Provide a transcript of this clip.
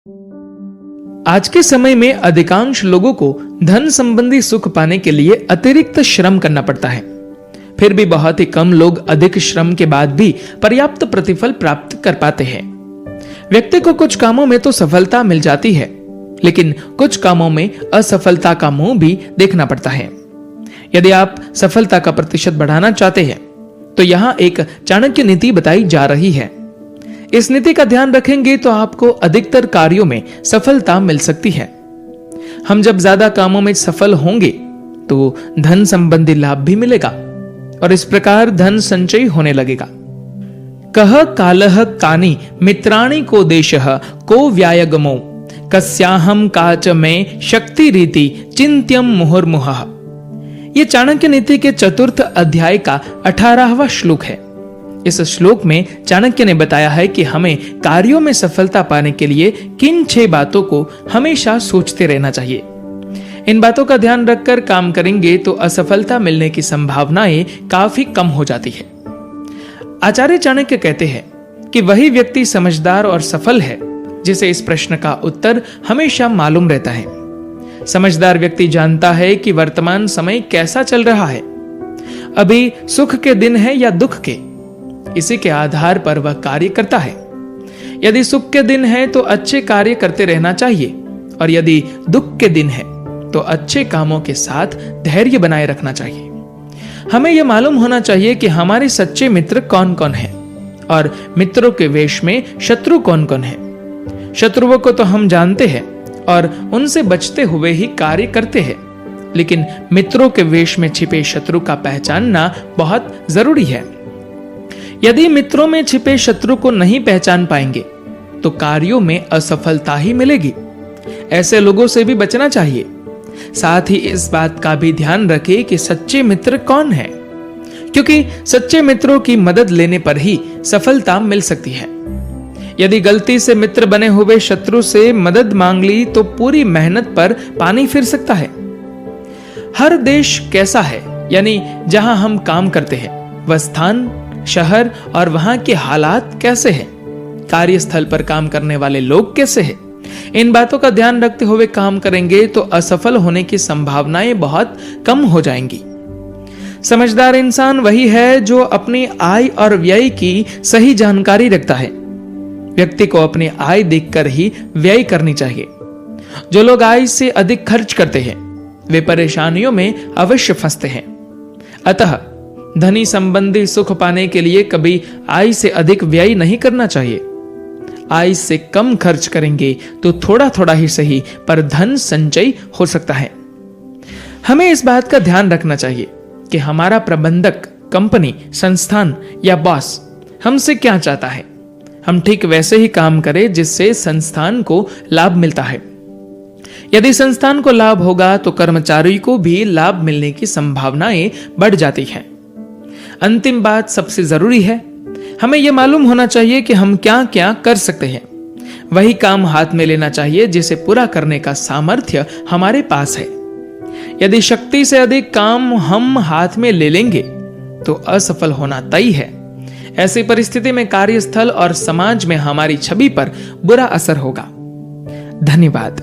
आज के समय में अधिकांश लोगों को धन संबंधी सुख पाने के लिए अतिरिक्त श्रम करना पड़ता है। फिर भी बहुत ही कम लोग अधिक श्रम के बाद भी पर्याप्त प्रतिफल प्राप्त कर पाते हैं। व्यक्ति को कुछ कामों में तो सफलता मिल जाती है, लेकिन कुछ कामों में असफलता का मुंह भी देखना पड़ता है। यदि आप सफलता का प्रतिशत बढ़ाना चाहते हैं तो यहां एक चाणक्य नीति बताई जा रही है। इस नीति का ध्यान रखेंगे तो आपको अधिकतर कार्यों में सफलता मिल सकती है। हम जब ज्यादा कामों में सफल होंगे तो धन संबंधी लाभ भी मिलेगा और इस प्रकार धन संचय होने लगेगा। कह कालह कानि मित्राणि को देशः को व्यायगमो कस्याहम काच में शक्ति रीति चिंत्यम मुहुर्मुहः। ये चाणक्य नीति के चतुर्थ अध्याय का 18वां श्लोक है। इस श्लोक में चाणक्य ने बताया है कि हमें कार्यों में सफलता पाने के लिए किन 6 बातों को हमेशा सोचते रहना चाहिए। इन बातों का ध्यान रखकर काम करेंगे तो असफलता मिलने की संभावनाएं काफी कम हो जाती है। आचार्य चाणक्य कहते हैं कि वही व्यक्ति समझदार और सफल है जिसे इस प्रश्न का उत्तर हमेशा मालूम रहता है। समझदार व्यक्ति जानता है कि वर्तमान समय कैसा चल रहा है, अभी सुख के दिन है या दुख के। इसी के आधार पर वह कार्य करता है। यदि सुख के दिन है तो अच्छे कार्य करते रहना चाहिए और यदि दुख के दिन है तो अच्छे कामों के साथ धैर्य बनाए रखना चाहिए। हमें यह मालूम होना चाहिए कि हमारे सच्चे मित्र कौन कौन हैं और मित्रों के वेश में शत्रु कौन कौन हैं। शत्रुओं को तो हम जानते हैं और उनसे बचते हुए ही कार्य करते हैं, लेकिन मित्रों के वेश में छिपे शत्रु का पहचानना बहुत जरूरी है। यदि मित्रों में छिपे शत्रु को नहीं पहचान पाएंगे तो कार्यों में असफलता ही मिलेगी। ऐसे लोगों से भी बचना चाहिए। साथ ही इस बात का भी ध्यान रखें कि सच्चे मित्र कौन है, क्योंकि सच्चे मित्रों की मदद लेने पर ही सफलता मिल सकती है। यदि गलती से मित्र बने हुए शत्रु से मदद मांग ली तो पूरी मेहनत पर पानी फिर सकता है। हर देश कैसा है, यानी जहां हम काम करते हैं वह स्थान, शहर और वहां के हालात कैसे हैं, कार्यस्थल पर काम करने वाले लोग कैसे हैं, इन बातों का ध्यान रखते हुए काम करेंगे तो असफल होने की संभावनाएं बहुत कम हो जाएंगी। समझदार इंसान वही है जो अपनी आय और व्यय की सही जानकारी रखता है। व्यक्ति को अपनी आय देखकर ही व्यय करनी चाहिए। जो लोग आय से अधिक खर्च करते हैं वे परेशानियों में अवश्य फंसते हैं। अतः धनी संबंधी सुख पाने के लिए कभी आय से अधिक व्यय नहीं करना चाहिए। आय से कम खर्च करेंगे तो थोड़ा थोड़ा ही सही पर धन संचय हो सकता है। हमें इस बात का ध्यान रखना चाहिए कि हमारा प्रबंधक, कंपनी, संस्थान या बॉस हमसे क्या चाहता है। हम ठीक वैसे ही काम करें जिससे संस्थान को लाभ मिलता है। यदि संस्थान को लाभ होगा तो कर्मचारी को भी लाभ मिलने की संभावनाएं बढ़ जाती हैं। अंतिम बात सबसे जरूरी है, हमें यह मालूम होना चाहिए कि हम क्या क्या कर सकते हैं। वही काम हाथ में लेना चाहिए जिसे पूरा करने का सामर्थ्य हमारे पास है। यदि शक्ति से अधिक काम हम हाथ में ले लेंगे तो असफल होना तय है। ऐसी परिस्थिति में कार्यस्थल और समाज में हमारी छवि पर बुरा असर होगा। धन्यवाद।